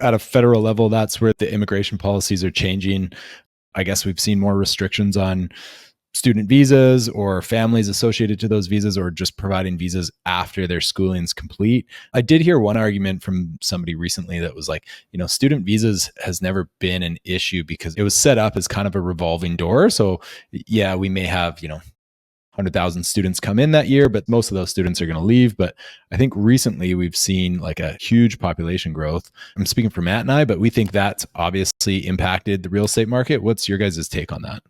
at a federal level, that's where the immigration policies are changing. I guess we've seen more restrictions on student visas or families associated to those visas, or just providing visas after their schooling's complete. I did hear one argument from somebody recently that was like, student visas has never been an issue because it was set up as kind of a revolving door. So yeah, we may have, 100,000 students come in that year, but most of those students are going to leave. But I think recently we've seen like a huge population growth. I'm speaking for Matt and I, but we think that's obviously impacted the real estate market. What's your guys' take on that?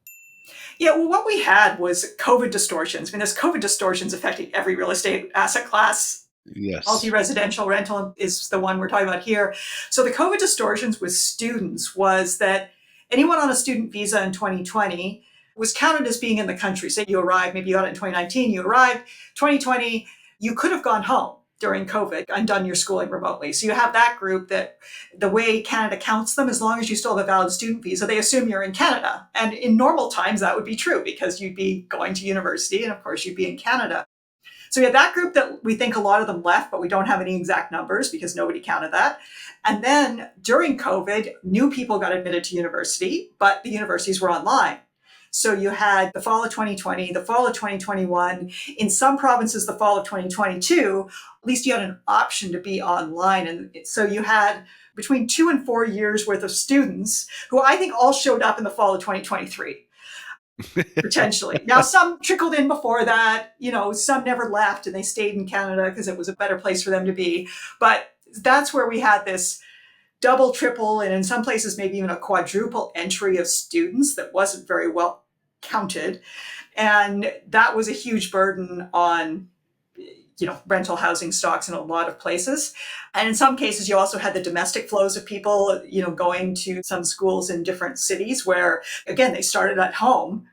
Yeah, well, what we had was COVID distortions. I mean, there's COVID distortions affecting every real estate asset class. Yes. Multi-residential rental is the one we're talking about here. So the COVID distortions with students was that anyone on a student visa in 2020 was counted as being in the country. Say you arrived, maybe you got it in 2019, you arrived, 2020, you could have gone home during COVID and done your schooling remotely. So you have that group that the way Canada counts them, as long as you still have a valid student visa, they assume you're in Canada. And in normal times, that would be true because you'd be going to university and of course you'd be in Canada. So we had that group that we think a lot of them left, but we don't have any exact numbers because nobody counted that. And then during COVID, new people got admitted to university, but the universities were online. So you had the fall of 2020, the fall of 2021, in some provinces, the fall of 2022, at least you had an option to be online. And so you had between 2 and 4 years worth of students who I think all showed up in the fall of 2023. Potentially. Now, some trickled in before that, some never left and they stayed in Canada because it was a better place for them to be. But that's where we had this double, triple, and in some places, maybe even a quadruple entry of students that wasn't very well counted. And that was a huge burden on, rental housing stocks in a lot of places. And in some cases, you also had the domestic flows of people, going to some schools in different cities where, again, they started at home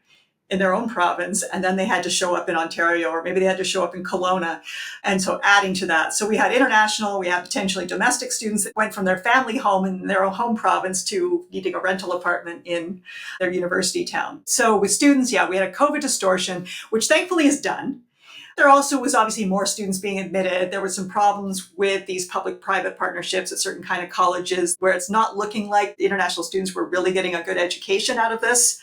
in their own province, and then they had to show up in Ontario, or maybe they had to show up in Kelowna. And so adding to that, so we had international, we had potentially domestic students that went from their family home in their own home province to needing a rental apartment in their university town. So with students, we had a COVID distortion, which thankfully is done. There also was obviously more students being admitted. There were some problems with these public-private partnerships at certain kind of colleges where it's not looking like the international students were really getting a good education out of this.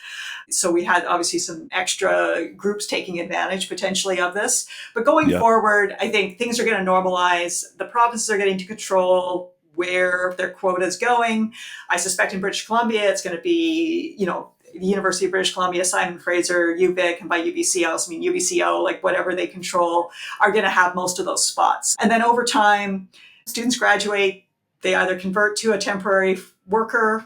So we had obviously some extra groups taking advantage potentially of this. But going forward, I think things are going to normalize. The provinces are getting to control where their quota is going. I suspect in British Columbia, it's going to be, the University of British Columbia, Simon Fraser, UVic, and by UBC, I also mean UBCO, like whatever they control, are going to have most of those spots. And then over time, students graduate, they either convert to a temporary worker,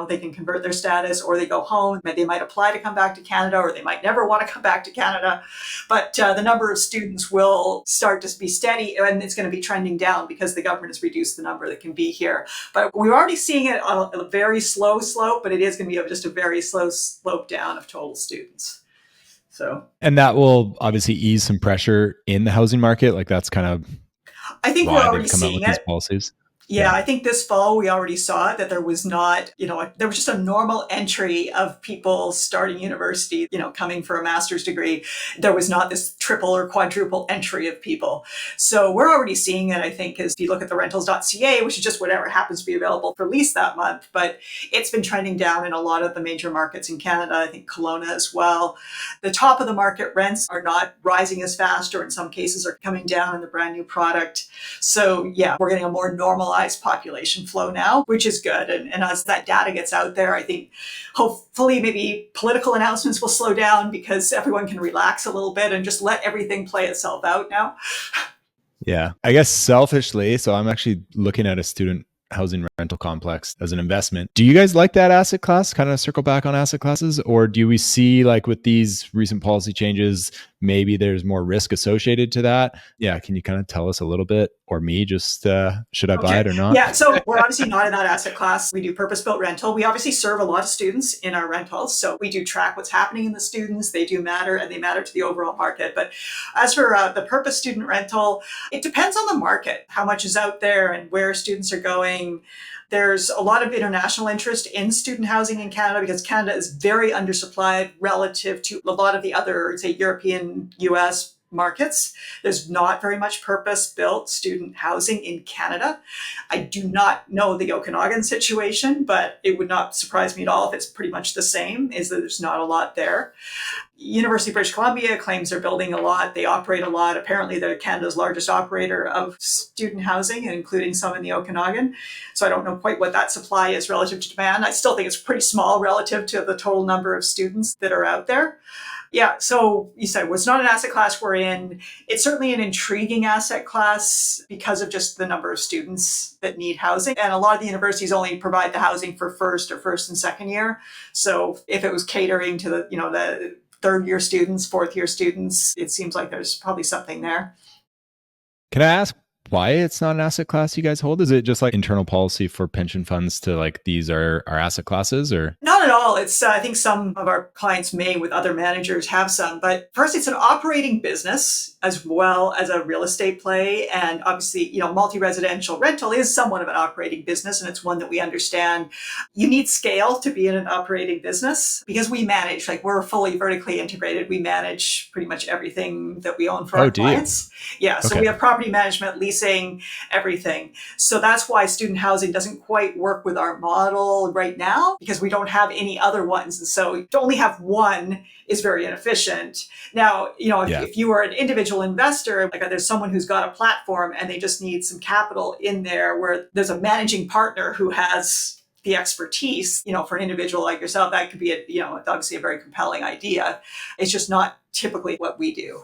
they can convert their status, or they go home. They might apply to come back to Canada, or they might never want to come back to Canada. But the number of students will start to be steady, and it's going to be trending down because the government has reduced the number that can be here. But we're already seeing it on a very slow slope, but it is going to be just a very slow slope down of total students. And that will obviously ease some pressure in the housing market. Like that's kind of I think we're already seeing these policies. Yeah, I think this fall we already saw that there was not, there was just a normal entry of people starting university, coming for a master's degree. There was not this triple or quadruple entry of people. So we're already seeing it, I think, as you look at the rentals.ca, which is just whatever happens to be available for lease that month. But it's been trending down in a lot of the major markets in Canada, I think Kelowna as well. The top of the market rents are not rising as fast, or in some cases are coming down in the brand new product. So we're getting a more normalized population flow now, which is good. And as that data gets out there, I think hopefully maybe political announcements will slow down because everyone can relax a little bit and just let everything play itself out now. Yeah, I guess selfishly, so I'm actually looking at a student housing rental complex as an investment. Do you guys like that asset class? Kind of circle back on asset classes, or do we see like with these recent policy changes, maybe there's more risk associated to that? Yeah. Can you kind of tell us a little bit, or me just, should I buy it or not? Yeah. So we're obviously not in that asset class. We do purpose-built rental. We obviously serve a lot of students in our rentals. So we do track what's happening in the students. They do matter, and they matter to the overall market. But as for the purpose student rental, it depends on the market, how much is out there and where students are going. There's a lot of international interest in student housing in Canada because Canada is very undersupplied relative to a lot of the other, say, European, US, markets. There's not very much purpose-built student housing in Canada. I do not know the Okanagan situation, but it would not surprise me at all if it's pretty much the same, is that there's not a lot there. University of British Columbia claims they're building a lot. They operate a lot. Apparently, they're Canada's largest operator of student housing, including some in the Okanagan. So I don't know quite what that supply is relative to demand. I still think it's pretty small relative to the total number of students that are out there. Yeah, so you said, well, it's not an asset class we're in. It's certainly an intriguing asset class because of just the number of students that need housing. And a lot of the universities only provide the housing for first and second year. So if it was catering to the third year students, fourth year students, it seems like there's probably something there. Can I ask why it's not an asset class you guys hold? Is it just like internal policy for pension funds to like, these are asset classes, or? Not at all. It's I think some of our clients may, with other managers, have some. But first, it's an operating business as well as a real estate play. And obviously, multi-residential rental is somewhat of an operating business, and it's one that we understand. You need scale to be in an operating business because we manage, like we're fully vertically integrated. We manage pretty much everything that we own for our clients. Yeah. So we have property management, leasing, everything. So that's why student housing doesn't quite work with our model right now, because we don't have any other ones. And so to only have one is very inefficient. Now, if you are an individual investor, like there's someone who's got a platform and they just need some capital in there where there's a managing partner who has the expertise, for an individual like yourself, that could be obviously a very compelling idea. It's just not typically what we do.